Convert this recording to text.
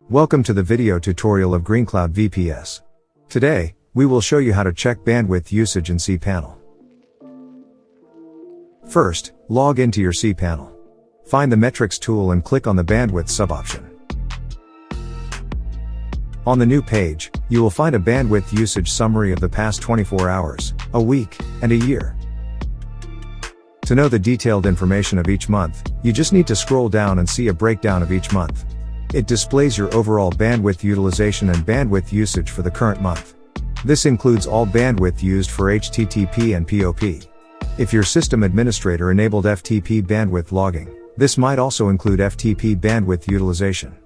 Welcome to the video tutorial of GreenCloud VPS. Today, we will show you how to check bandwidth usage in cPanel. First, log into your cPanel. Find the Metrics tool and click on the Bandwidth sub-option. On the new page, you will find a bandwidth usage summary of the past 24 hours, a week, and a year. To know the detailed information of each month, you just need to scroll down and see a breakdown of each month. It displays your overall bandwidth utilization and bandwidth usage for the current month. This includes all bandwidth used for HTTP and POP. If your system administrator enabled FTP bandwidth logging, this might also include FTP bandwidth utilization.